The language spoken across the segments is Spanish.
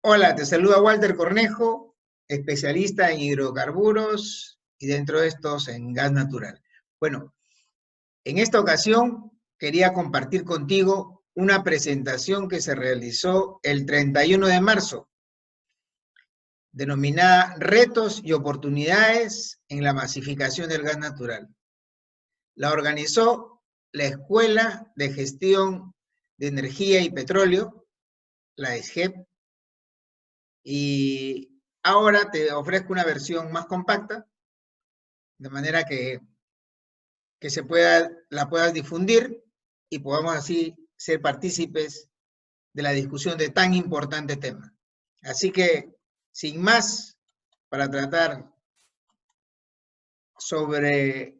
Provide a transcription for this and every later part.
Hola, te saluda Walter Cornejo, especialista en hidrocarburos y dentro de estos en gas natural. Bueno, en esta ocasión quería compartir contigo una presentación que se realizó el 31 de marzo, denominada Retos y oportunidades en la masificación del gas natural. La organizó la Escuela de Gestión de Energía y Petróleo, la ESGEP, y ahora te ofrezco una versión más compacta, de manera que la puedas difundir y podamos así ser partícipes de la discusión de tan importante tema. Así que, sin más, para tratar sobre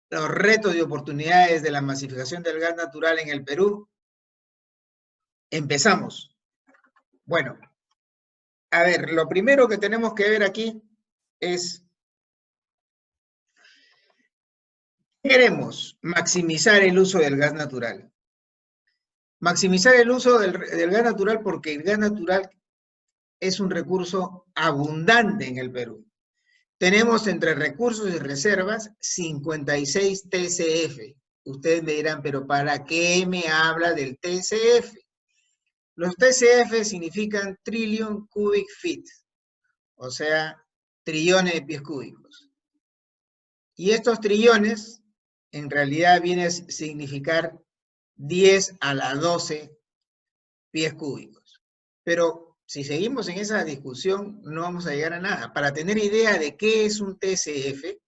los retos y oportunidades de la masificación del gas natural en el Perú, empezamos. Bueno, a ver, lo primero que tenemos que ver aquí es, queremos maximizar el uso del gas natural. Maximizar el uso del gas natural porque el gas natural es un recurso abundante en el Perú. Tenemos entre recursos y reservas 56 TCF. Ustedes me dirán, pero ¿para qué me habla del TCF? Los TCF significan Trillion Cubic Feet, o sea, trillones de pies cúbicos. Y estos trillones en realidad vienen a significar 10 a la 12 pies cúbicos. Pero si seguimos en esa discusión, no vamos a llegar a nada. Para tener idea de qué es un TCF,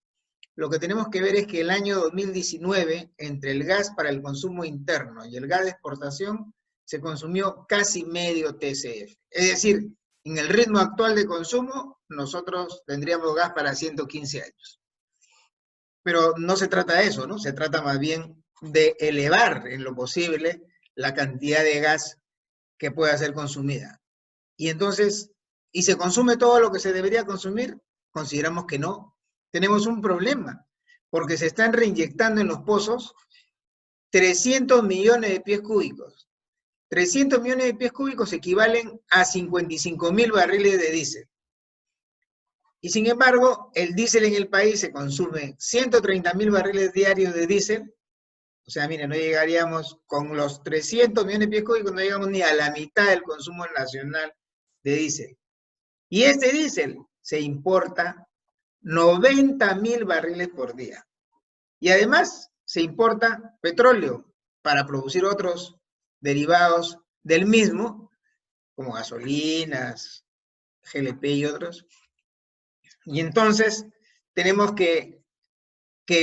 lo que tenemos que ver es que el año 2019, entre el gas para el consumo interno y el gas de exportación, se consumió casi medio TCF. Es decir, en el ritmo actual de consumo, nosotros tendríamos gas para 115 años. Pero no se trata de eso, ¿no? Se trata más bien de elevar en lo posible la cantidad de gas que pueda ser consumida. Y entonces, ¿y se consume todo lo que se debería consumir? Consideramos que no. Tenemos un problema, porque se están reinyectando en los pozos 300 millones de pies cúbicos. 300 millones de pies cúbicos equivalen a 55.000 barriles de diésel. Y sin embargo, el diésel en el país se consume 130.000 barriles diarios de diésel. O sea, miren, no llegaríamos con los 300 millones de pies cúbicos, no llegamos ni a la mitad del consumo nacional de diésel. Y este diésel se importa 90.000 barriles por día. Y además se importa petróleo para producir otros derivados del mismo, como gasolinas, GLP y otros. Y entonces tenemos que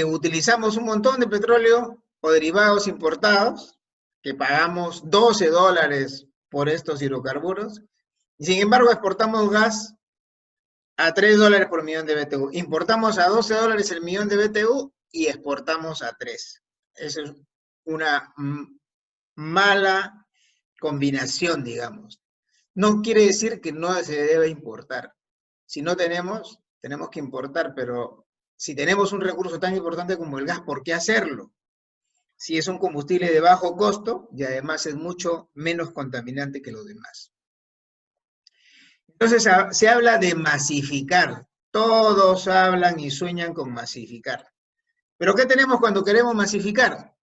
utilizamos un montón de petróleo o derivados importados, que pagamos $12 por estos hidrocarburos, y sin embargo exportamos gas a $3 por millón de BTU. Importamos a $12 el millón de BTU y exportamos a 3. Esa es una mala combinación, digamos. No quiere decir que no se debe importar. Si no tenemos, tenemos que importar, pero si tenemos un recurso tan importante como el gas, ¿por qué hacerlo? Si es un combustible de bajo costo y además es mucho menos contaminante que los demás. Entonces se habla de masificar. Todos hablan y sueñan con masificar. ¿Pero qué tenemos cuando queremos masificar?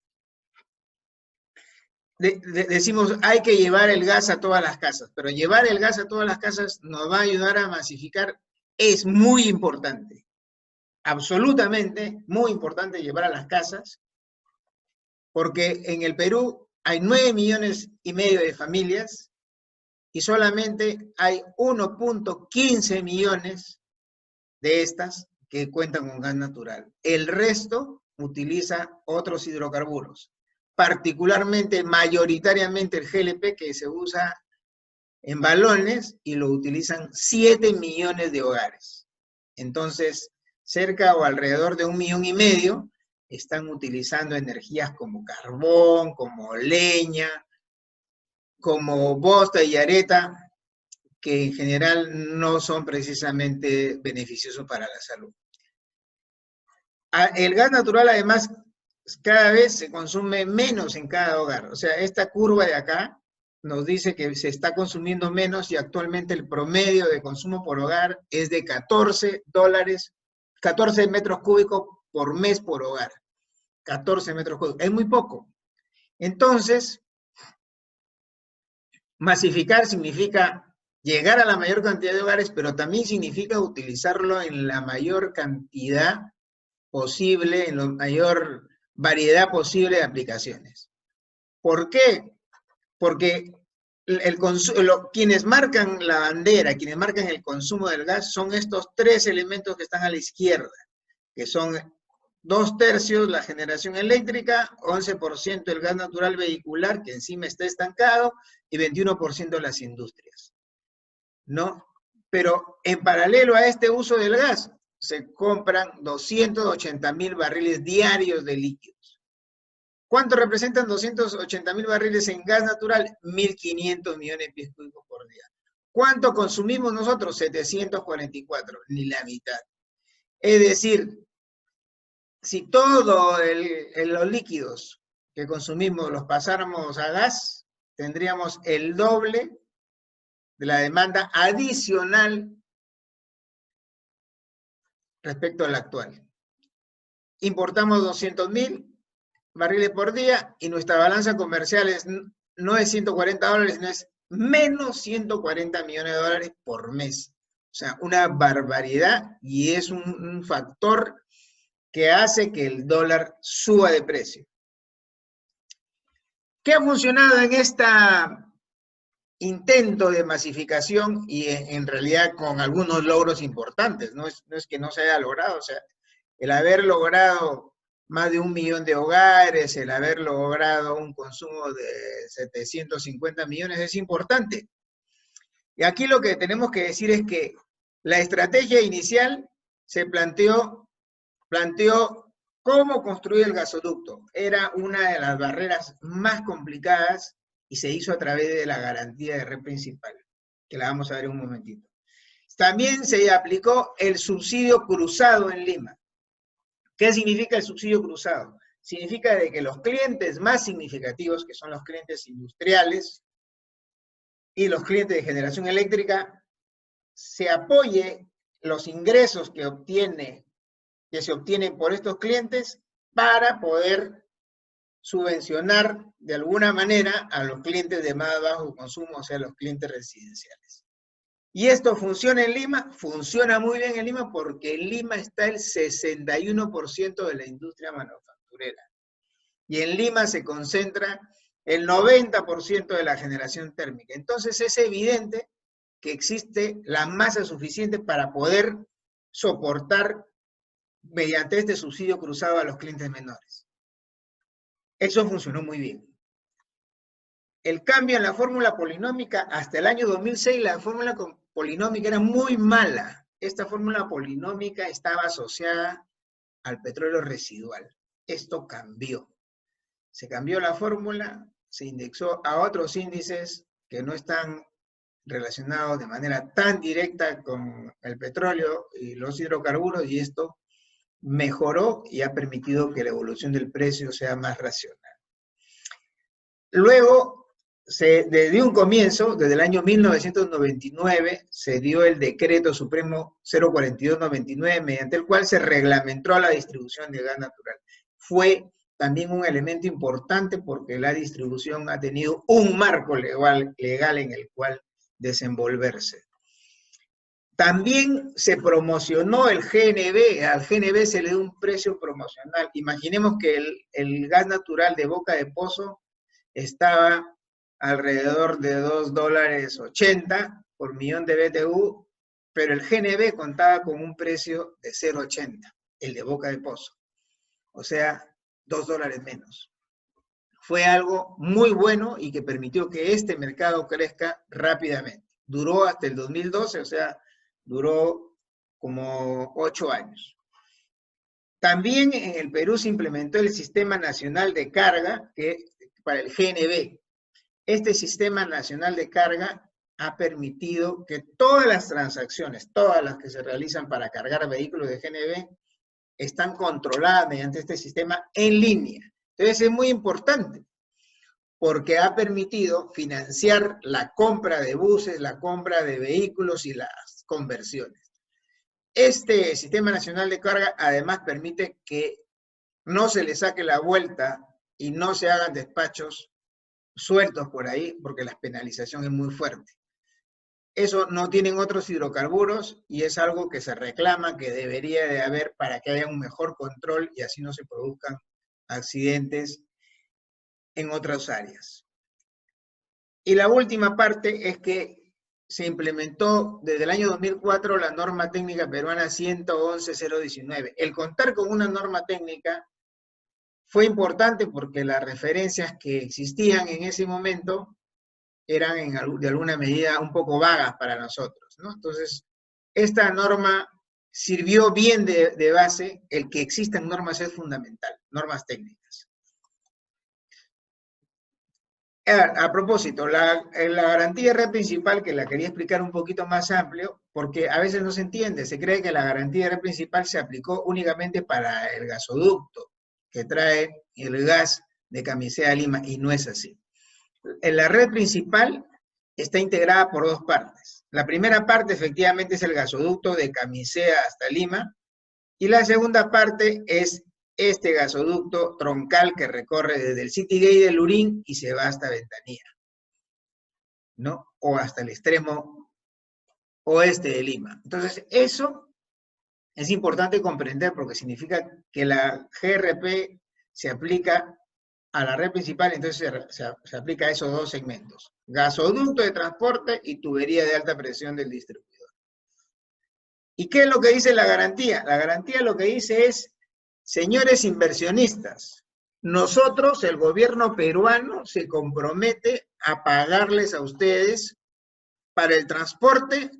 Decimos, hay que llevar el gas a todas las casas, pero llevar el gas a todas las casas nos va a ayudar a masificar. Es muy importante, absolutamente muy importante llevar a las casas, porque en el Perú hay 9,5 millones de familias y solamente hay 1.15 millones de estas que cuentan con gas natural. El resto utiliza otros hidrocarburos, particularmente, mayoritariamente el GLP, que se usa en balones y lo utilizan 7 millones de hogares. Entonces, cerca o alrededor de 1,5 millones están utilizando energías como carbón, como leña, como bosta y areta, que en general no son precisamente beneficiosos para la salud. El gas natural, además, cada vez se consume menos en cada hogar. O sea, esta curva de acá nos dice que se está consumiendo menos y actualmente el promedio de consumo por hogar es de $14, 14 metros cúbicos por mes por hogar. 14 metros cúbicos. Es muy poco. Entonces, masificar significa llegar a la mayor cantidad de hogares, pero también significa utilizarlo en la mayor cantidad posible, en la mayor variedad posible de aplicaciones. ¿Por qué? Porque quienes marcan la bandera, quienes marcan el consumo del gas, son estos tres elementos que están a la izquierda, que son 2/3 la generación eléctrica, 11% el gas natural vehicular, que encima está estancado, y 21% las industrias, ¿no? Pero en paralelo a este uso del gas, se compran 280.000 barriles diarios de líquidos. ¿Cuánto representan 280.000 barriles en gas natural? 1.500 millones de pies cúbicos por día. ¿Cuánto consumimos nosotros? 744, ni la mitad. Es decir, si todos los líquidos que consumimos los pasáramos a gas, tendríamos el doble de la demanda adicional respecto a la actual. Importamos 200.000 barriles por día y nuestra balanza comercial no es $140, sino es menos 140 millones de dólares por mes. O sea, una barbaridad, y es un factor que hace que el dólar suba de precio. ¿Qué ha funcionado en este intento de masificación y en realidad con algunos logros importantes? No es que no se haya logrado, o sea, el haber logrado más de 1 millón de hogares, el haber logrado un consumo de 750 millones es importante. Y aquí lo que tenemos que decir es que la estrategia inicial se planteó cómo construir el gasoducto. Era una de las barreras más complicadas y se hizo a través de la garantía de red principal, que la vamos a ver en un momentito. También se aplicó el subsidio cruzado en Lima. ¿Qué significa el subsidio cruzado? Significa de que los clientes más significativos, que son los clientes industriales y los clientes de generación eléctrica, se apoye los ingresos que se obtienen por estos clientes para poder subvencionar de alguna manera a los clientes de más bajo consumo, o sea, los clientes residenciales. ¿Y esto funciona en Lima? Funciona muy bien en Lima porque en Lima está el 61% de la industria manufacturera. Y en Lima se concentra el 90% de la generación térmica. Entonces es evidente que existe la masa suficiente para poder soportar mediante este subsidio cruzado a los clientes menores. Eso funcionó muy bien. El cambio en la fórmula polinómica, hasta el año 2006 la fórmula polinómica era muy mala. Esta fórmula polinómica estaba asociada al petróleo residual. Esto cambió. Se cambió la fórmula, se indexó a otros índices que no están relacionados de manera tan directa con el petróleo y los hidrocarburos, y esto mejoró y ha permitido que la evolución del precio sea más racional. Luego, desde un comienzo, desde el año 1999, se dio el Decreto Supremo 04299, mediante el cual se reglamentó la distribución de gas natural. Fue también un elemento importante porque la distribución ha tenido un marco legal en el cual desenvolverse. También se promocionó el GNB, al GNB se le dio un precio promocional. Imaginemos que el gas natural de boca de pozo estaba alrededor de $2.80 por millón de BTU, pero el GNB contaba con un precio de 0.80, el de boca de pozo. O sea, $2 menos. Fue algo muy bueno y que permitió que este mercado crezca rápidamente. Duró hasta el 2012, o sea, duró como 8 años. También en el Perú se implementó el Sistema Nacional de Carga para el GNB. Este Sistema Nacional de Carga ha permitido que todas las transacciones, todas las que se realizan para cargar vehículos de GNB, están controladas mediante este sistema en línea. Entonces es muy importante, porque ha permitido financiar la compra de buses, la compra de vehículos y las conversiones. Este Sistema Nacional de Carga además permite que no se le saque la vuelta y no se hagan despachos sueltos por ahí, porque la penalización es muy fuerte. Eso no tienen otros hidrocarburos y es algo que se reclama que debería de haber para que haya un mejor control y así no se produzcan accidentes en otras áreas. Y la última parte es que se implementó desde el año 2004 la norma técnica peruana 111.019. El contar con una norma técnica fue importante porque las referencias que existían en ese momento eran de alguna medida un poco vagas para nosotros, ¿no? Entonces, esta norma sirvió bien de base. El que existan normas es fundamental, normas técnicas. A propósito, la garantía de red principal, que la quería explicar un poquito más amplio, porque a veces no se entiende, se cree que la garantía de red principal se aplicó únicamente para el gasoducto que trae el gas de Camisea a Lima, y no es así. En la red principal está integrada por dos partes. La primera parte efectivamente es el gasoducto de Camisea hasta Lima, y la segunda parte es este gasoducto troncal que recorre desde el City Gate de Lurín y se va hasta Ventanilla, ¿no? O hasta el extremo oeste de Lima. Entonces, eso es importante comprender porque significa que la GRP se aplica a la red principal, entonces se aplica a esos dos segmentos: gasoducto de transporte y tubería de alta presión del distribuidor. ¿Y qué es lo que dice la garantía? La garantía lo que dice es: señores inversionistas, nosotros, el gobierno peruano, se compromete a pagarles a ustedes para el transporte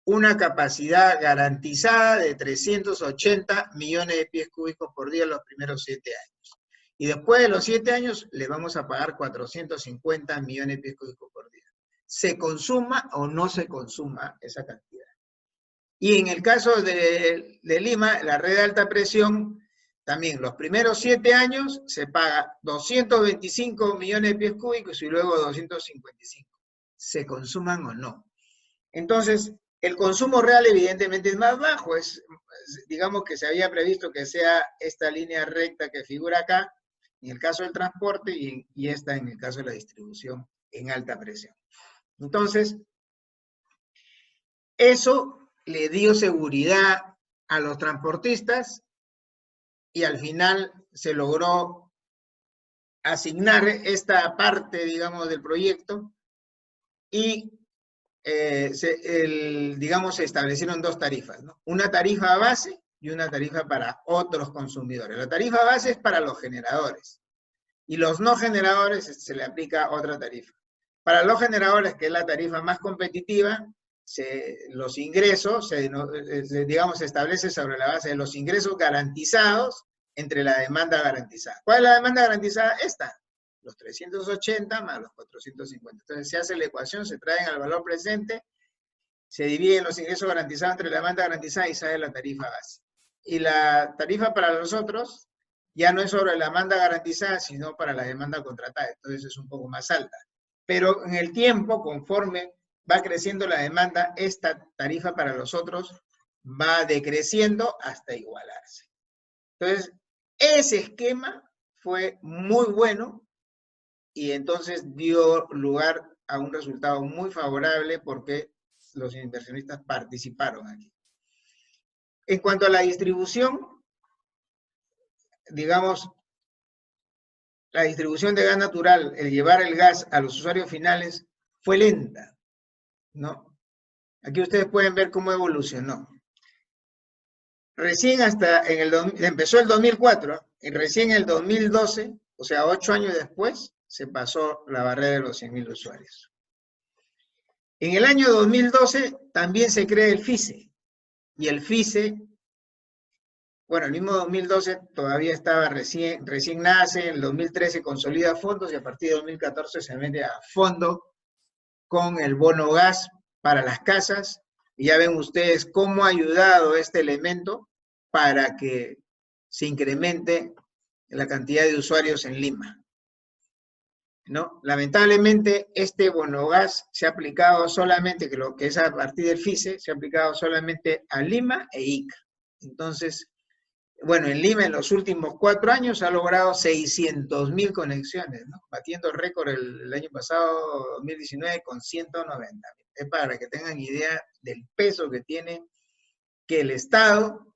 una capacidad garantizada de 380 millones de pies cúbicos por día en los primeros 7 años. Y después de los 7 años, le vamos a pagar 450 millones de pies cúbicos por día. Se consuma o no se consuma esa cantidad. Y en el caso de Lima, la red de alta presión, también los primeros 7 años se paga 225 millones de pies cúbicos y luego 255. Se consuman o no. Entonces, el consumo real evidentemente es más bajo. Digamos que se había previsto que sea esta línea recta que figura acá, en el caso del transporte, y esta en el caso de la distribución en alta presión. Entonces, eso le dio seguridad a los transportistas y al final se logró asignar esta parte, digamos, del proyecto y digamos, se establecieron dos tarifas, ¿no? Una tarifa base y una tarifa para otros consumidores. La tarifa base es para los generadores y los no generadores se le aplica otra tarifa. Para los generadores, que es la tarifa más competitiva, los ingresos, digamos, se establece sobre la base de los ingresos garantizados entre la demanda garantizada. ¿Cuál es la demanda garantizada? Esta, los 380 más los 450. Entonces se hace la ecuación, se traen al valor presente, se dividen los ingresos garantizados entre la demanda garantizada y sale la tarifa base. Y la tarifa para los otros ya no es sobre la demanda garantizada, sino para la demanda contratada. Entonces es un poco más alta. Pero en el tiempo, conforme va creciendo la demanda, esta tarifa para los otros va decreciendo hasta igualarse. Entonces, ese esquema fue muy bueno y entonces dio lugar a un resultado muy favorable porque los inversionistas participaron aquí. En cuanto a la distribución, digamos, la distribución de gas natural, el llevar el gas a los usuarios finales, fue lenta, ¿no? Aquí ustedes pueden ver cómo evolucionó. Recién empezó el 2004, y recién en el 2012, o sea, 8 años después, se pasó la barrera de los 100.000 usuarios. En el año 2012 también se crea el FICE, y el FICE, bueno, el mismo 2012 todavía estaba recién nace, en el 2013 consolida fondos y a partir de 2014 se mete a fondo con el bono gas para las casas, y ya ven ustedes cómo ha ayudado este elemento para que se incremente la cantidad de usuarios en Lima. ¿no? Lamentablemente, este bonogas se ha aplicado solamente, que lo que es a partir del FICE, se ha aplicado solamente a Lima e Ica. Entonces, bueno, en Lima en los últimos 4 años ha logrado 600.000 conexiones, ¿no? Batiendo el récord el año pasado, 2019, con 190.000. Es para que tengan idea del peso que tiene que el Estado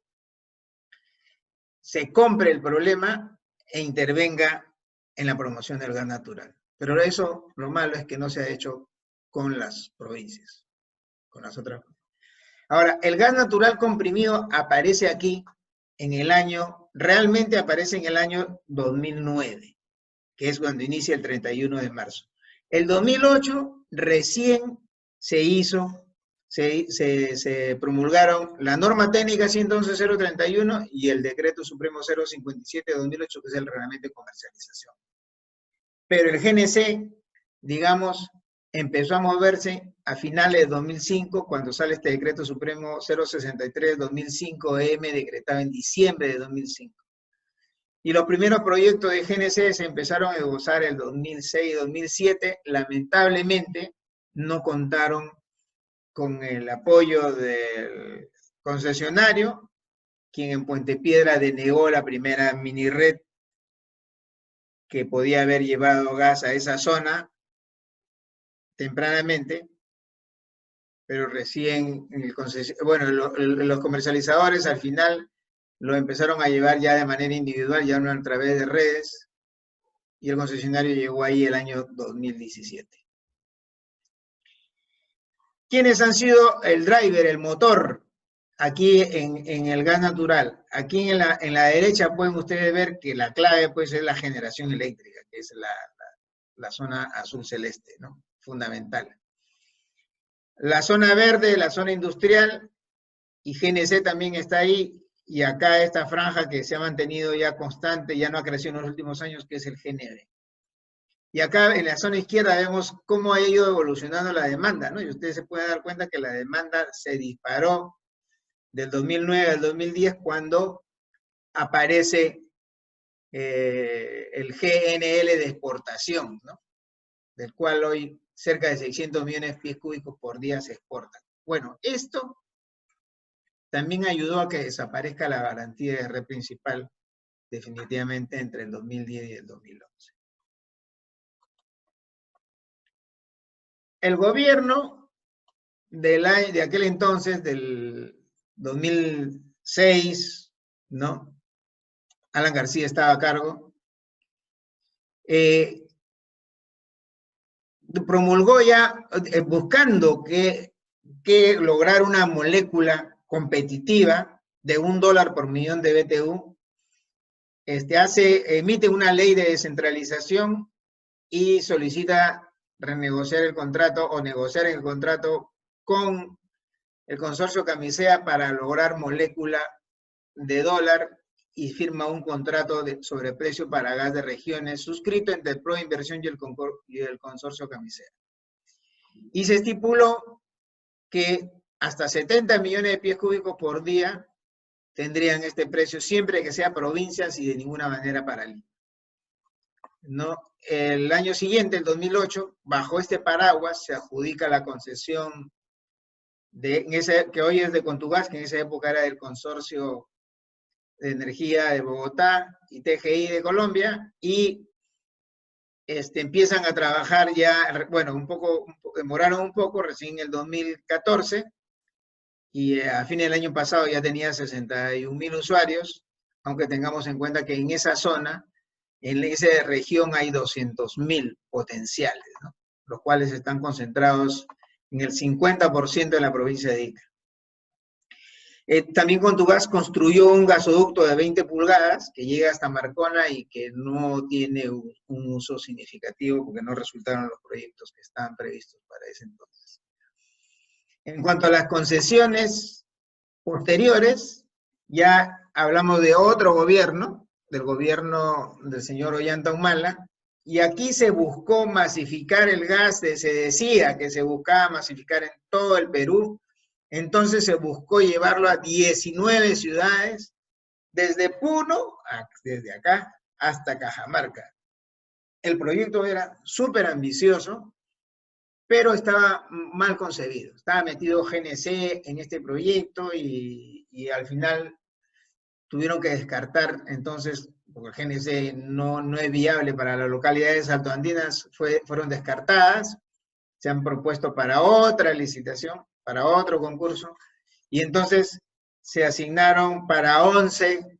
se compre el problema e intervenga en la promoción del gas natural. Pero eso, lo malo es que no se ha hecho con las provincias, con las otras. Ahora, el gas natural comprimido aparece aquí realmente aparece en el año 2009, que es cuando inicia el 31 de marzo. El 2008 recién se promulgaron la norma técnica 111.031 y el decreto supremo 057 de 2008, que es el reglamento de comercialización. Pero el GNC, digamos, empezó a moverse a finales de 2005, cuando sale este decreto supremo 063-2005-M, decretado en diciembre de 2005. Y los primeros proyectos de GNC se empezaron a esbozar el 2006-2007. Lamentablemente, no contaron con el apoyo del concesionario, quien en Puente Piedra denegó la primera mini red que podía haber llevado gas a esa zona tempranamente, pero recién los comercializadores al final lo empezaron a llevar ya de manera individual, ya no a través de redes, y el concesionario llegó ahí el año 2017. ¿Quiénes han sido el driver, el motor, aquí en el gas natural? Aquí en la derecha pueden ustedes ver que la clave pues, es la generación eléctrica, que es la zona azul celeste, ¿no? Fundamental. La zona verde, la zona industrial, y GNC también está ahí, y acá esta franja que se ha mantenido ya constante, ya no ha crecido en los últimos años, que es el GNB. Y acá en la zona izquierda vemos cómo ha ido evolucionando la demanda, ¿no? Y ustedes se pueden dar cuenta que la demanda se disparó del 2009 al 2010 cuando aparece el GNL de exportación, ¿no? Del cual hoy cerca de 600 millones de pies cúbicos por día se exportan. Bueno, esto también ayudó a que desaparezca la garantía de red principal definitivamente entre el 2010 y el 2011. El gobierno de aquel entonces, del 2006, ¿no? Alan García estaba a cargo, promulgó ya, buscando que lograr una molécula competitiva de $1 por millón de BTU, emite una ley de descentralización y solicita renegociar el contrato o negociar el contrato con el consorcio Camisea para lograr molécula de dólar y firma un contrato de sobreprecio para gas de regiones suscrito entre el Pro Inversión y el consorcio Camisea. Y se estipuló que hasta 70 millones de pies cúbicos por día tendrían este precio siempre que sea provincias y de ninguna manera para Lima. ¿No? El año siguiente, el 2008, bajo este paraguas se adjudica la concesión que hoy es de Contugas, que en esa época era del Consorcio de Energía de Bogotá y TGI de Colombia, y empiezan a trabajar ya, bueno, demoraron un poco, recién en el 2014, y a fin del año pasado ya tenía 61.000 usuarios, aunque tengamos en cuenta que en esa zona, en esa región hay 200.000 potenciales, ¿no? Los cuales están concentrados en el 50% de la provincia de Ica. También Contugas construyó un gasoducto de 20 pulgadas que llega hasta Marcona y que no tiene un uso significativo porque no resultaron los proyectos que estaban previstos para ese entonces. En cuanto a las concesiones posteriores, ya hablamos de otro gobierno, del gobierno del señor Ollanta Humala, y aquí se buscó masificar el gas, se decía que se buscaba masificar en todo el Perú. Entonces se buscó llevarlo a 19 ciudades, desde Puno, desde acá, hasta Cajamarca. El proyecto era súper ambicioso, pero estaba mal concebido. Estaba metido GNC en este proyecto y al final tuvieron que descartar, entonces, porque el GNC no es viable para las localidades altoandinas, fueron descartadas, se han propuesto para otra licitación, para otro concurso, y entonces se asignaron para 11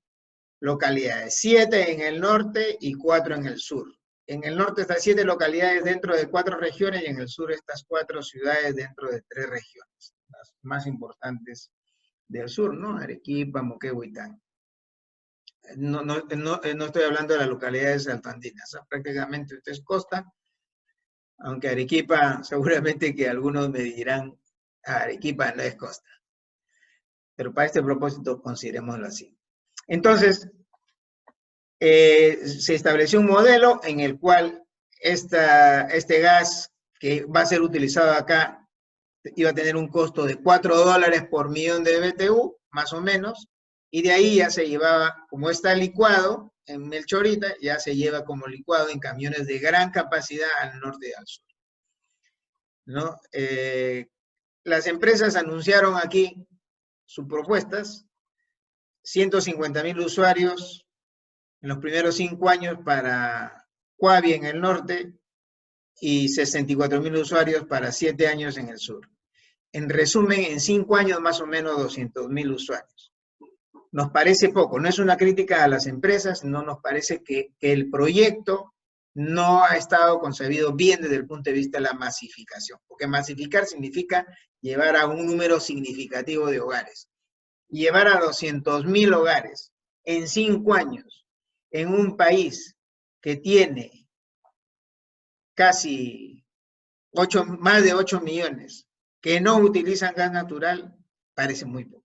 localidades, 7 en el norte y 4 en el sur. En el norte están 7 localidades dentro de 4 regiones y en el sur estas 4 ciudades dentro de 3 regiones, las más importantes del sur, ¿no? Arequipa, Moquegua y Tacna. No estoy hablando de las localidades altoandinas, prácticamente esto es costa, aunque Arequipa, seguramente que algunos me dirán, Arequipa no es costa. Pero para este propósito considerémoslo así. Entonces, se estableció un modelo en el cual este gas que va a ser utilizado acá iba a tener un costo de $4 por millón de BTU, más o menos, y de ahí ya se llevaba, como está licuado en Melchorita, ya se lleva como licuado en camiones de gran capacidad al norte y al sur, ¿no? Las empresas anunciaron aquí sus propuestas, 150,000 usuarios en los primeros 5 años para Coavi en el norte y 64,000 usuarios para 7 años en el sur. En resumen, en 5 años más o menos 200,000 usuarios. Nos parece poco, no es una crítica a las empresas, no nos parece que el proyecto no ha estado concebido bien desde el punto de vista de la masificación, porque masificar significa llevar a un número significativo de hogares. Llevar a 200,000 hogares en 5 años en un país que tiene casi más de 8 millones que no utilizan gas natural, parece muy poco.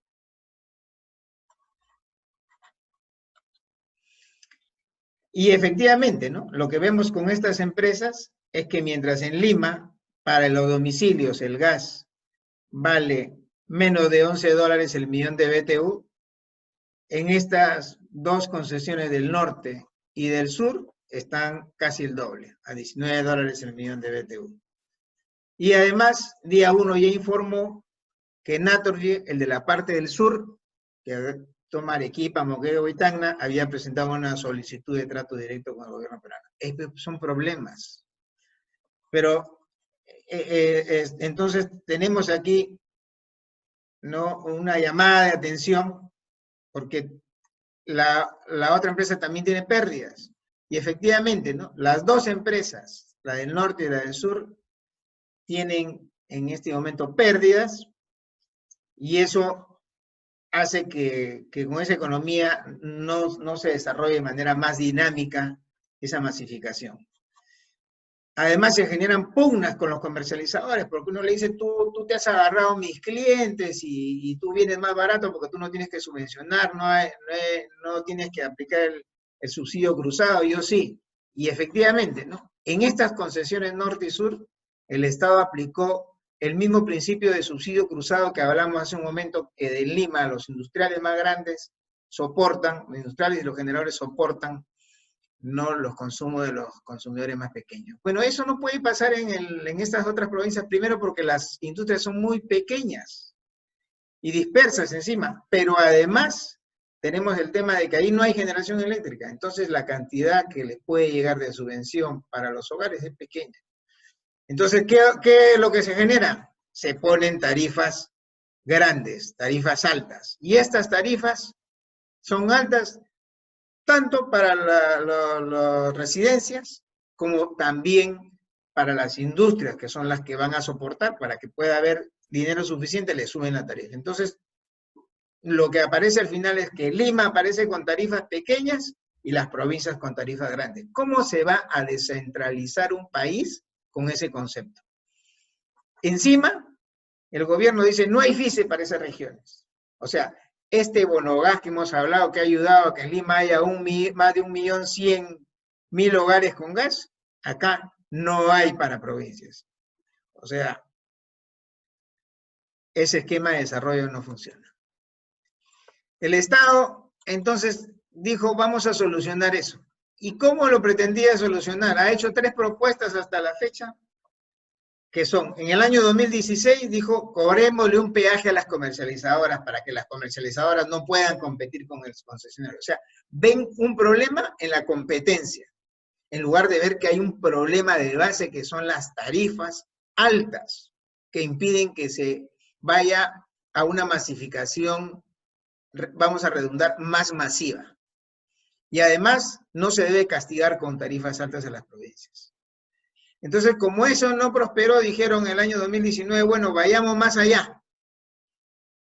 Y efectivamente, ¿no? Lo que vemos con estas empresas es que mientras en Lima, para los domicilios, el gas vale menos de $11 el millón de BTU, en estas 2 concesiones del norte y del sur están casi el doble, a $19 el millón de BTU. Y además, día 1 ya informó que Naturgy, el de la parte del sur, que toma Arequipa, Moquegua y Tacna, había presentado una solicitud de trato directo con el gobierno peruano. Estos son problemas. Pero entonces tenemos aquí, ¿no?, una llamada de atención, porque la otra empresa también tiene pérdidas. Y efectivamente, ¿no?, las 2 empresas, la del norte y la del sur, tienen en este momento pérdidas, y eso hace que con esa economía no se desarrolle de manera más dinámica esa masificación. Además, se generan pugnas con los comercializadores, porque uno le dice, tú te has agarrado mis clientes y tú vienes más barato porque tú no tienes que subvencionar, no tienes que aplicar el subsidio cruzado, yo sí. Y efectivamente, ¿no?, en estas concesiones norte y sur, el Estado aplicó el mismo principio de subsidio cruzado que hablamos hace un momento, que de Lima los industriales más grandes soportan, los industriales y los generadores soportan, no los consumos de los consumidores más pequeños. Bueno, eso no puede pasar en estas otras provincias, primero porque las industrias son muy pequeñas y dispersas encima, pero además tenemos el tema de que ahí no hay generación eléctrica, entonces la cantidad que les puede llegar de subvención para los hogares es pequeña. Entonces, ¿qué es lo que se genera? Se ponen tarifas grandes, tarifas altas, y estas tarifas son altas tanto para las residencias como también para las industrias, que son las que van a soportar. Para que pueda haber dinero suficiente, le suben la tarifa. Entonces, lo que aparece al final es que Lima aparece con tarifas pequeñas y las provincias con tarifas grandes. ¿Cómo se va a descentralizar un país con ese concepto? Encima, el gobierno dice, no hay FICE para esas regiones. O sea, este bonogás que hemos hablado, que ha ayudado a que en Lima haya más de 1.100.000 hogares con gas, acá no hay para provincias. O sea, ese esquema de desarrollo no funciona. El Estado, entonces, dijo, vamos a solucionar eso. ¿Y cómo lo pretendía solucionar? Ha hecho 3 propuestas hasta la fecha, que son, en el año 2016 dijo, cobrémosle un peaje a las comercializadoras para que las comercializadoras no puedan competir con el concesionario. O sea, ven un problema en la competencia, en lugar de ver que hay un problema de base que son las tarifas altas, que impiden que se vaya a una masificación, vamos a redundar, más masiva. Y además, no se debe castigar con tarifas altas a las provincias. Entonces, como eso no prosperó, dijeron en el año 2019, bueno, vayamos más allá,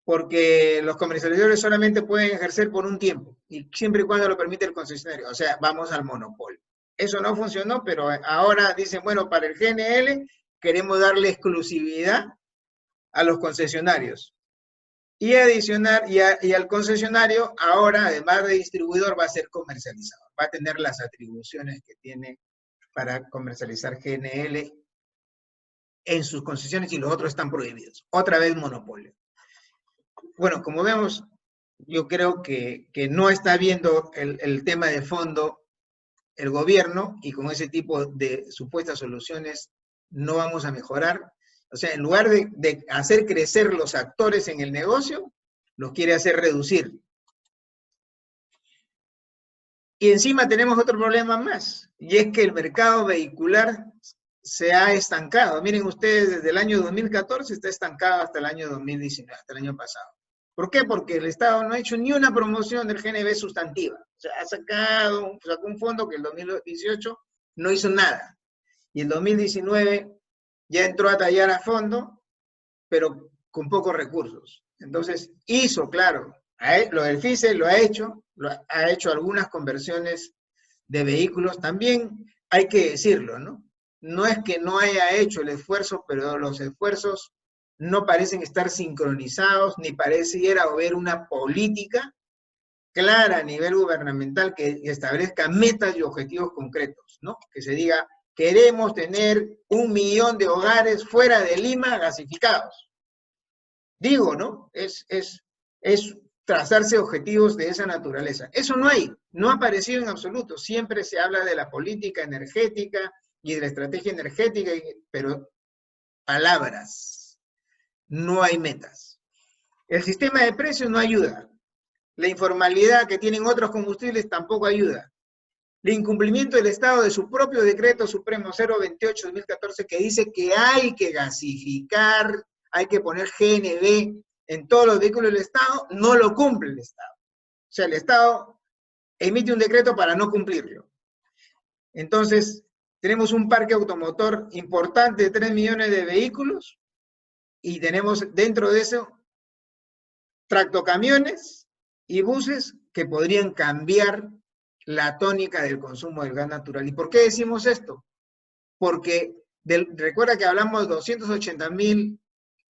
porque los comercializadores solamente pueden ejercer por un tiempo, y siempre y cuando lo permite el concesionario, o sea, vamos al monopolio. Eso no funcionó, pero ahora dicen, bueno, para el GNL queremos darle exclusividad a los concesionarios. Y al concesionario, ahora, además de distribuidor, va a ser comercializador, va a tener las atribuciones que tiene para comercializar GNL en sus concesiones y los otros están prohibidos. Otra vez monopolio. Bueno, como vemos, yo creo que no está viendo el tema de fondo el gobierno y con ese tipo de supuestas soluciones no vamos a mejorar. O sea, en lugar de hacer crecer los actores en el negocio, los quiere hacer reducir. Y encima tenemos otro problema más, y es que el mercado vehicular se ha estancado. Miren ustedes, desde el año 2014 está estancado hasta el año 2019, hasta el año pasado. ¿Por qué? Porque el Estado no ha hecho ni una promoción del GNV sustantiva. O sea, sacó un fondo que en el 2018 no hizo nada. Y en 2019 ya entró a tallar a fondo, pero con pocos recursos. Entonces, hizo, claro, lo del FICE lo ha hecho algunas conversiones de vehículos. También hay que decirlo, ¿no? No es que no haya hecho el esfuerzo, pero los esfuerzos no parecen estar sincronizados, ni pareciera haber una política clara a nivel gubernamental que establezca metas y objetivos concretos, ¿no? Que se diga, queremos tener 1 millón de hogares fuera de Lima gasificados. Digo, ¿no? Es trazarse objetivos de esa naturaleza. Eso no hay, no ha aparecido en absoluto. Siempre se habla de la política energética y de la estrategia energética, pero palabras, no hay metas. El sistema de precios no ayuda. La informalidad que tienen otros combustibles tampoco ayuda. El incumplimiento del Estado de su propio decreto supremo 028-2014 que dice que hay que gasificar, hay que poner GNV en todos los vehículos del Estado, no lo cumple el Estado. O sea, el Estado emite un decreto para no cumplirlo. Entonces, tenemos un parque automotor importante de 3 millones de vehículos y tenemos dentro de eso tractocamiones y buses que podrían cambiar la tónica del consumo del gas natural. ¿Y por qué decimos esto? Porque recuerda que hablamos de 280.000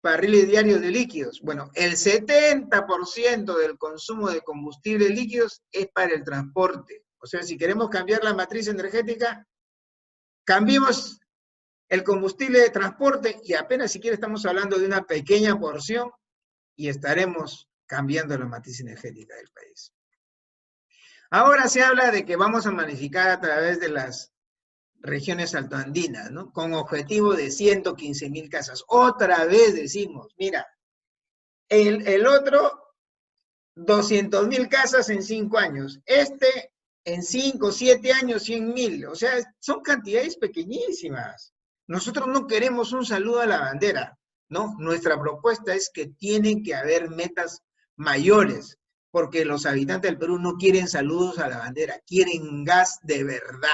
barriles diarios de líquidos. Bueno, el 70% del consumo de combustibles líquidos es para el transporte. O sea, si queremos cambiar la matriz energética, cambiemos el combustible de transporte y apenas siquiera estamos hablando de una pequeña porción y estaremos cambiando la matriz energética del país. Ahora se habla de que vamos a magnificar a través de las regiones altoandinas, ¿no? Con objetivo de 115.000 casas. Otra vez decimos, mira, el otro, 200.000 casas en 5 años. Este, en 5, 7 años, 100.000. O sea, son cantidades pequeñísimas. Nosotros no queremos un saludo a la bandera, ¿no? Nuestra propuesta es que tienen que haber metas mayores, porque los habitantes del Perú no quieren saludos a la bandera, quieren gas de verdad.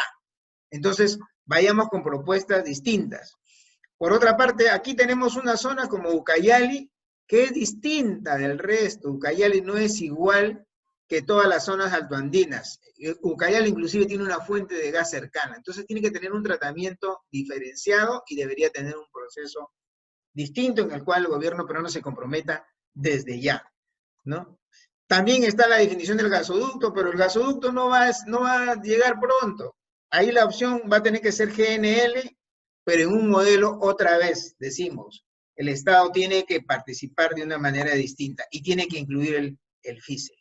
Entonces, vayamos con propuestas distintas. Por otra parte, aquí tenemos una zona como Ucayali, que es distinta del resto. Ucayali no es igual que todas las zonas altoandinas. Ucayali inclusive tiene una fuente de gas cercana. Entonces tiene que tener un tratamiento diferenciado y debería tener un proceso distinto en el cual el gobierno peruano se comprometa desde ya, ¿no? También está la definición del gasoducto, pero el gasoducto no va a llegar pronto. Ahí la opción va a tener que ser GNL, pero en un modelo, otra vez, decimos, el Estado tiene que participar de una manera distinta y tiene que incluir el FICE.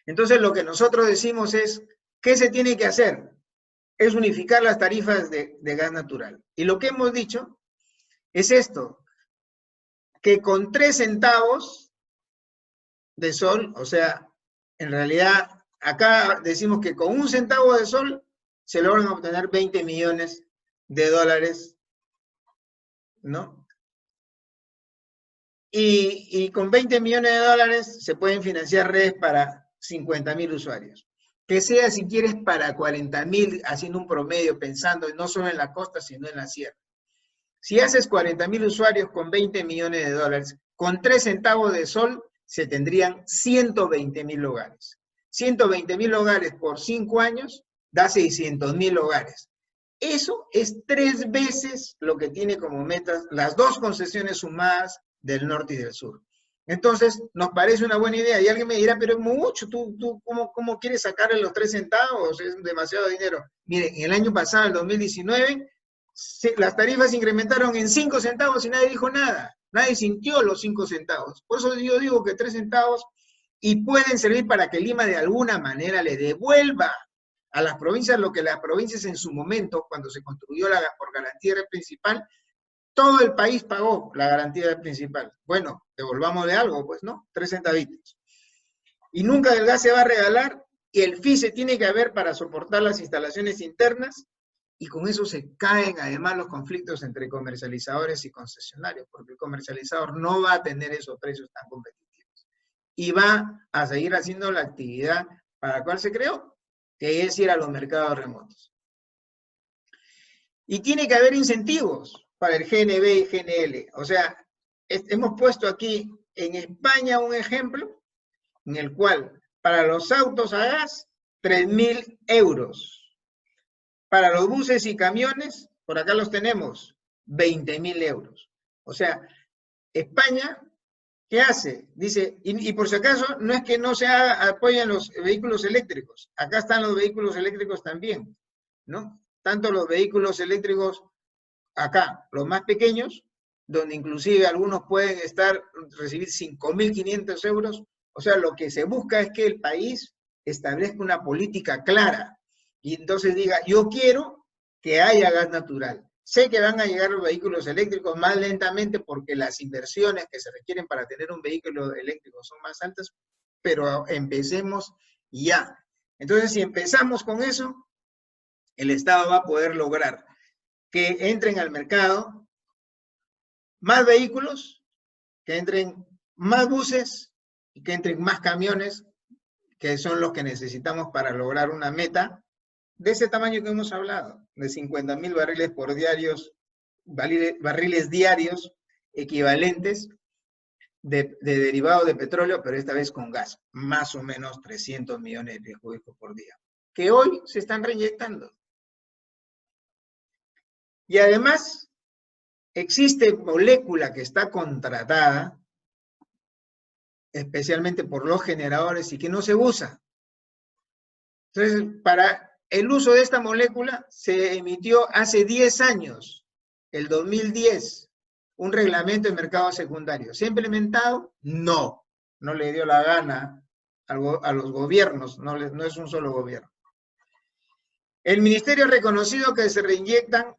Entonces, lo que nosotros decimos es, ¿qué se tiene que hacer? Es unificar las tarifas de gas natural. Y lo que hemos dicho es esto, que con 3 centavos de sol, o sea, en realidad acá decimos que con 1 centavo de sol se logran obtener 20 millones de dólares, ¿no? Y con 20 millones de dólares se pueden financiar redes para 50.000 usuarios. Que sea, si quieres, para 40.000, haciendo un promedio, pensando no solo en la costa, sino en la sierra. Si haces 40.000 usuarios con 20 millones de dólares, con 3 centavos de sol, se tendrían 120.000 hogares. 120.000 hogares por 5 años da 600.000 hogares. Eso es 3 veces lo que tiene como metas las 2 concesiones sumadas del norte y del sur. Entonces, nos parece una buena idea. Y alguien me dirá, pero es mucho, ¿tú cómo quieres sacarle los 3 centavos? Es demasiado dinero. Miren, el año pasado, el 2019, las tarifas se incrementaron en 5 centavos y nadie dijo nada. Nadie sintió los 5 centavos. Por eso yo digo que 3 centavos y pueden servir para que Lima de alguna manera le devuelva a las provincias lo que las provincias en su momento, cuando se construyó por garantía principal, todo el país pagó la garantía principal. Bueno, devolvámosle algo, pues, ¿no? 3 centavitos. Y nunca el gas se va a regalar y el fee se tiene que haber para soportar las instalaciones internas y con eso se caen además los conflictos entre comercializadores y concesionarios, porque el comercializador no va a tener esos precios tan competitivos y va a seguir haciendo la actividad para la cual se creó, que es ir a los mercados remotos. Y tiene que haber incentivos para el GNB y GNL. O sea, hemos puesto aquí en España un ejemplo en el cual para los autos a gas, 3.000 euros. Para los buses y camiones, por acá los tenemos, 20.000 euros. O sea, España, ¿qué hace? Dice, y por si acaso, no es que no se apoyen los vehículos eléctricos. Acá están los vehículos eléctricos también, ¿no? Tanto los vehículos eléctricos acá, los más pequeños, donde inclusive algunos pueden recibir 5.500 euros. O sea, lo que se busca es que el país establezca una política clara y entonces diga, yo quiero que haya gas natural. Sé que van a llegar los vehículos eléctricos más lentamente porque las inversiones que se requieren para tener un vehículo eléctrico son más altas, pero empecemos ya. Entonces, si empezamos con eso, el Estado va a poder lograr que entren al mercado más vehículos, que entren más buses y que entren más camiones, que son los que necesitamos para lograr una meta de ese tamaño que hemos hablado, de 50.000 barriles por diarios, barriles diarios equivalentes de derivado de petróleo, pero esta vez con gas, más o menos 300 millones de pies cúbicos por día, que hoy se están reinyectando. Y además, existe molécula que está contratada, especialmente por los generadores, y que no se usa. Entonces, para el uso de esta molécula se emitió hace 10 años, el 2010, un reglamento de mercado secundario. ¿Se ha implementado? No. No le dio la gana a los gobiernos, no es un solo gobierno. El ministerio ha reconocido que se reinyectan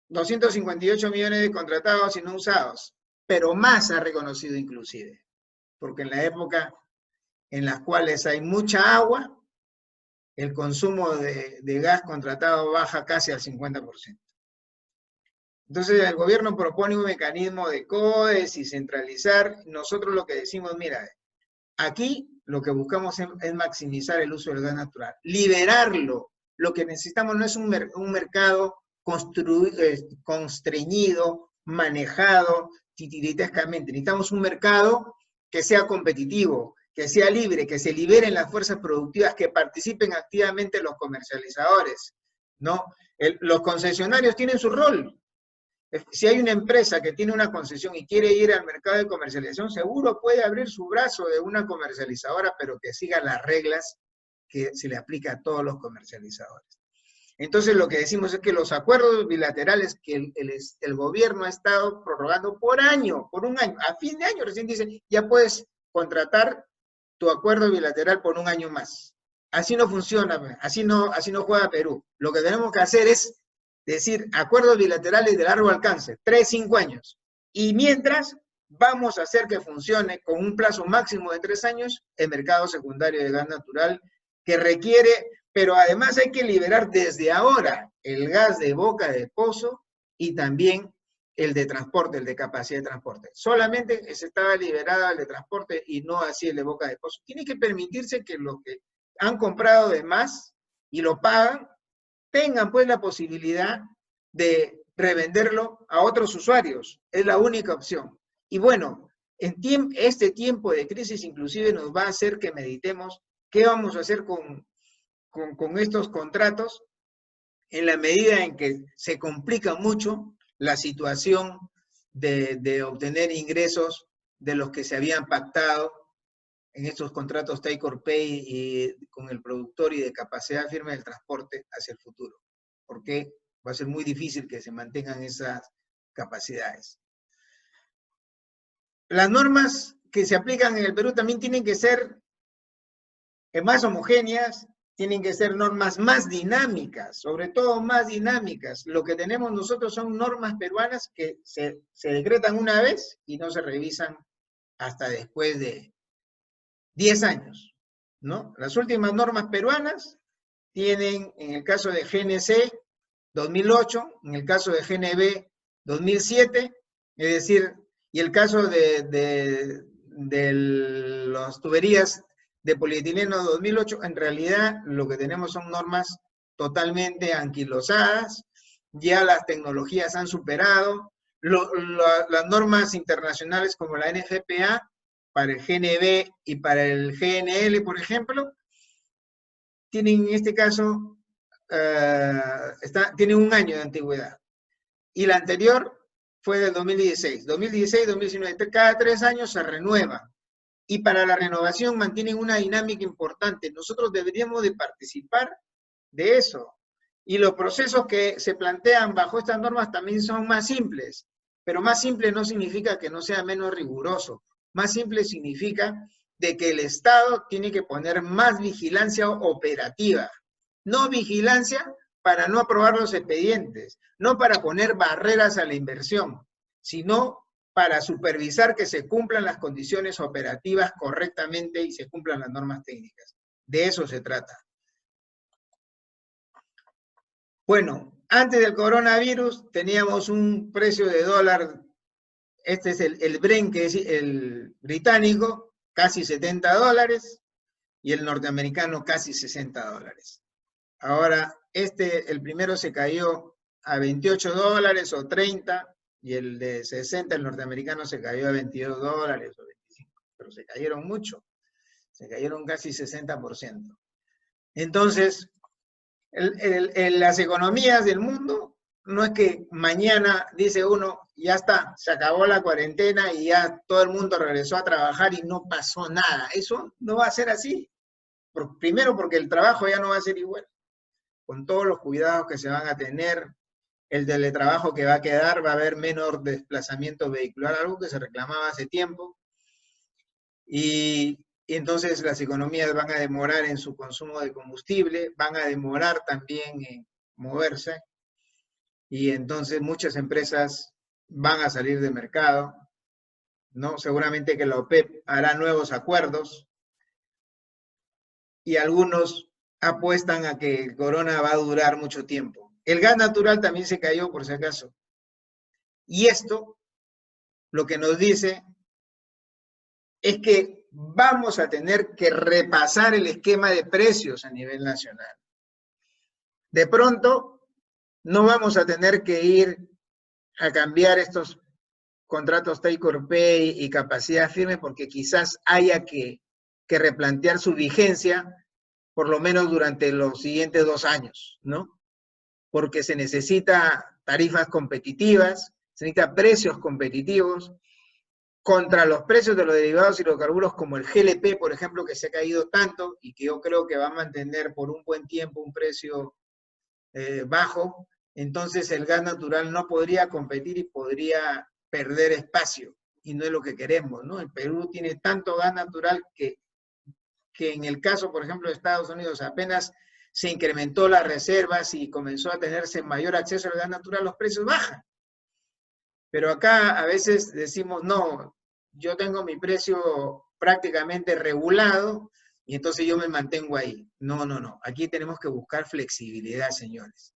258 millones de contratados y no usados, pero más ha reconocido inclusive, porque en la época en las cuales hay mucha agua, el consumo de gas contratado baja casi al 50%. Entonces el gobierno propone un mecanismo de COES y centralizar. Nosotros lo que decimos, mira, aquí lo que buscamos es maximizar el uso del gas natural, liberarlo. Lo que necesitamos no es un mercado constreñido, manejado titiritescamente. Necesitamos un mercado que sea competitivo, que sea libre, que se liberen las fuerzas productivas, que participen activamente los comercializadores, ¿no? Los concesionarios tienen su rol. Si hay una empresa que tiene una concesión y quiere ir al mercado de comercialización, seguro puede abrir su brazo de una comercializadora, pero que siga las reglas que se le aplica a todos los comercializadores. Entonces lo que decimos es que los acuerdos bilaterales que el gobierno ha estado prorrogando por un año, a fin de año recién dicen, ya puedes contratar tu acuerdo bilateral por un año más. así no funciona, así no juega Perú. Lo que tenemos que hacer es decir, acuerdos bilaterales de largo alcance, 3, 5 años. Y mientras, vamos a hacer que funcione con un plazo máximo de 3 años el mercado secundario de gas natural que requiere, pero además hay que liberar desde ahora el gas de boca de pozo y también el de transporte, el de capacidad de transporte. Solamente se estaba liberado el de transporte y no así el de boca de pozo. Tiene que permitirse que los que han comprado de más y lo pagan, tengan pues la posibilidad de revenderlo a otros usuarios. Es la única opción. Y bueno, este tiempo de crisis inclusive nos va a hacer que meditemos qué vamos a hacer con estos contratos en la medida en que se complica mucho la situación de obtener ingresos de los que se habían pactado en estos contratos take or pay y con el productor y de capacidad firme del transporte hacia el futuro, porque va a ser muy difícil que se mantengan esas capacidades. Las normas que se aplican en el Perú también tienen que ser más homogéneas, tienen que ser normas más dinámicas, sobre todo más dinámicas. Lo que tenemos nosotros son normas peruanas que se decretan una vez y no se revisan hasta después de 10 años, ¿no? Las últimas normas peruanas tienen, en el caso de GNC, 2008, en el caso de GNB, 2007, es decir, y el caso de las tuberías de polietileno 2008, en realidad lo que tenemos son normas totalmente anquilosadas, ya las tecnologías han superado, las normas internacionales como la NFPA, para el GNB y para el GNL, por ejemplo, tienen en este caso, tienen un año de antigüedad. Y la anterior fue del 2016. 2016, 2019, cada 3 años se renueva. Y para la renovación mantienen una dinámica importante. Nosotros deberíamos de participar de eso. Y los procesos que se plantean bajo estas normas también son más simples. Pero más simple no significa que no sea menos riguroso. Más simple significa de que el Estado tiene que poner más vigilancia operativa. No vigilancia para no aprobar los expedientes, no para poner barreras a la inversión, sino para supervisar que se cumplan las condiciones operativas correctamente y se cumplan las normas técnicas. De eso se trata. Bueno, antes del coronavirus teníamos un precio de dólar, este es el Brent, que es el británico, casi $70, y el norteamericano casi $60. Ahora, el primero se cayó a $28 o 30, y el de 60, el norteamericano, se cayó a $22 o 25, pero se cayeron mucho, se cayeron casi 60%. Entonces, las economías del mundo, no es que mañana dice uno, ya está, se acabó la cuarentena y ya todo el mundo regresó a trabajar y no pasó nada. Eso no va a ser así. Primero porque el trabajo ya no va a ser igual, con todos los cuidados que se van a tener, el teletrabajo que va a quedar, va a haber menor desplazamiento vehicular, algo que se reclamaba hace tiempo, y entonces las economías van a demorar en su consumo de combustible, van a demorar también en moverse, y entonces muchas empresas van a salir de mercado, ¿no? Seguramente que la OPEP hará nuevos acuerdos, y algunos apuestan a que el corona va a durar mucho tiempo. El gas natural también se cayó, por si acaso. Y esto lo que nos dice es que vamos a tener que repasar el esquema de precios a nivel nacional. De pronto, no vamos a tener que ir a cambiar estos contratos take or pay y capacidad firme, porque quizás haya que replantear su vigencia, por lo menos durante los siguientes 2 años, ¿no? Porque se necesita tarifas competitivas, se necesita precios competitivos contra los precios de los derivados hidrocarburos como el GLP, por ejemplo, que se ha caído tanto y que yo creo que va a mantener por un buen tiempo un precio bajo. Entonces el gas natural no podría competir y podría perder espacio, y no es lo que queremos, ¿no? El Perú tiene tanto gas natural que que en el caso, por ejemplo, de Estados Unidos, apenas se incrementó las reservas y comenzó a tenerse mayor acceso al gas natural, los precios bajan. Pero acá a veces decimos, no, yo tengo mi precio prácticamente regulado y entonces yo me mantengo ahí. No, no, no. Aquí tenemos que buscar flexibilidad, señores.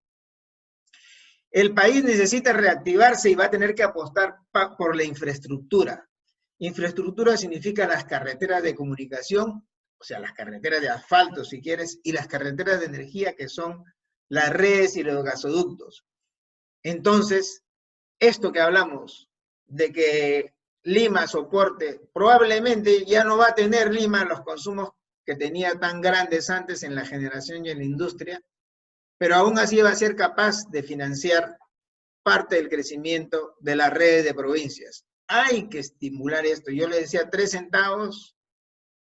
El país necesita reactivarse y va a tener que apostar por la infraestructura. Infraestructura significa las carreteras de comunicación, o sea, las carreteras de asfalto, si quieres, y las carreteras de energía, que son las redes y los gasoductos. Entonces, esto que hablamos de que Lima soporte, probablemente ya no va a tener Lima los consumos que tenía tan grandes antes en la generación y en la industria, pero aún así va a ser capaz de financiar parte del crecimiento de las redes de provincias. Hay que estimular esto. Yo le decía, 3 centavos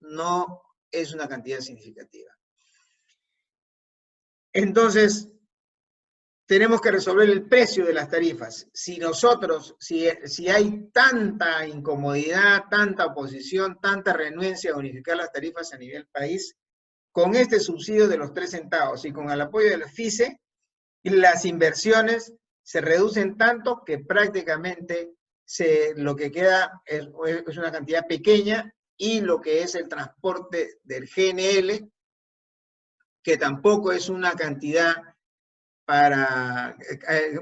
no es una cantidad significativa. Entonces, tenemos que resolver el precio de las tarifas. Si nosotros, si hay tanta incomodidad, tanta oposición, tanta renuencia a unificar las tarifas a nivel país, con este subsidio de los 3 centavos y con el apoyo del FICE, las inversiones se reducen tanto que prácticamente lo que queda es una cantidad pequeña, y lo que es el transporte del GNL, que tampoco es una cantidad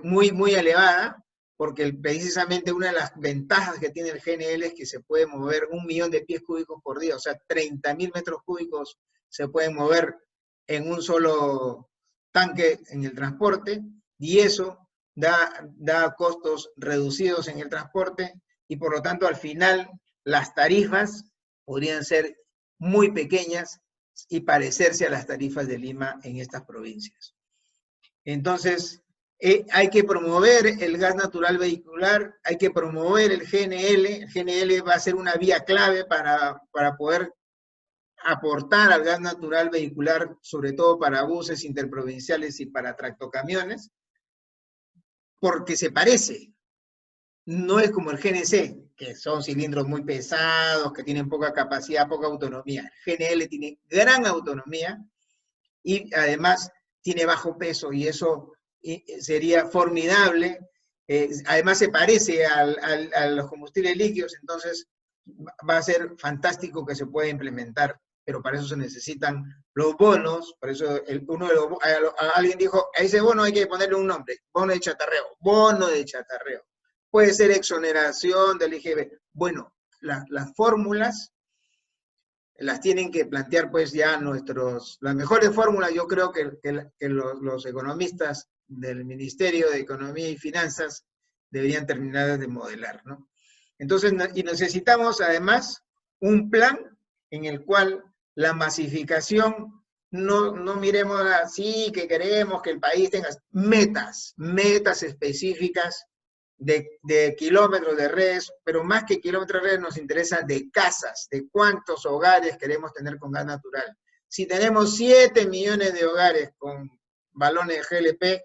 muy elevada, porque precisamente una de las ventajas que tiene el GNL es que se puede mover 1 millón de pies cúbicos por día, o sea, 30.000 metros cúbicos se pueden mover en un solo tanque en el transporte, y eso da costos reducidos en el transporte, y por lo tanto al final las tarifas podrían ser muy pequeñas y parecerse a las tarifas de Lima en estas provincias. Entonces, hay que promover el gas natural vehicular, hay que promover el GNL. El GNL va a ser una vía clave para poder aportar al gas natural vehicular, sobre todo para buses interprovinciales y para tractocamiones, porque se parece. No es como el GNC, que son cilindros muy pesados, que tienen poca capacidad, poca autonomía. El GNL tiene gran autonomía y además tiene bajo peso, y eso sería formidable. Además se parece a los combustibles líquidos, entonces va a ser fantástico que se pueda implementar, pero para eso se necesitan los bonos. Por eso alguien dijo, a ese bono hay que ponerle un nombre: bono de chatarreo. Bono de chatarreo. Puede ser exoneración del IGB. Bueno, las fórmulas las tienen que plantear pues ya las mejores fórmulas. Yo creo que los economistas del Ministerio de Economía y Finanzas deberían terminar de modelar, ¿no? Entonces, y necesitamos además un plan en el cual la masificación, no miremos así que queremos que el país tenga metas específicas de kilómetros de redes, pero más que kilómetros de redes nos interesa de casas, de cuántos hogares queremos tener con gas natural. Si tenemos 7 millones de hogares con balones de GLP,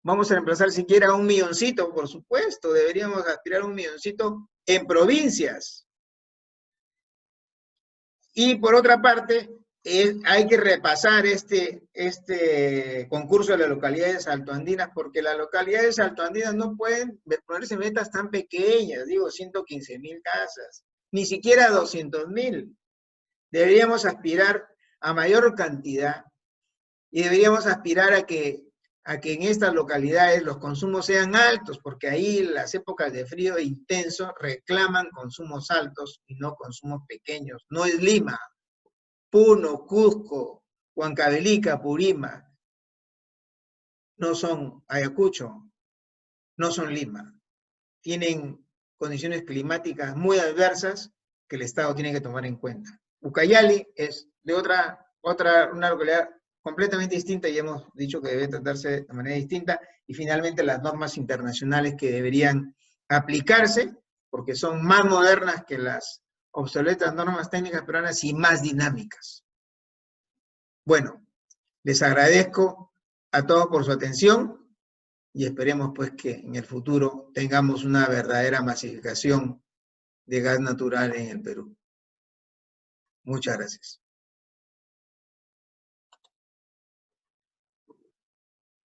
vamos a reemplazar siquiera 1 milloncito, por supuesto, deberíamos aspirar a 1 milloncito en provincias. Y por otra parte, hay que repasar este concurso de las localidades altoandinas, porque las localidades altoandinas no pueden ponerse metas tan pequeñas, digo, 115.000 casas, ni siquiera 200.000. Deberíamos aspirar a mayor cantidad, y deberíamos aspirar a que en estas localidades los consumos sean altos, porque ahí las épocas de frío intenso reclaman consumos altos y no consumos pequeños. No es Lima, Puno, Cusco, Huancavelica, Purima, no son Ayacucho, no son Lima. Tienen condiciones climáticas muy adversas que el Estado tiene que tomar en cuenta. Ucayali es de una localidad completamente distinta, y hemos dicho que debe tratarse de manera distinta, y finalmente las normas internacionales que deberían aplicarse, porque son más modernas que las obsoletas normas técnicas peruanas y más dinámicas. Bueno, les agradezco a todos por su atención, y esperemos pues que en el futuro tengamos una verdadera masificación de gas natural en el Perú. Muchas gracias.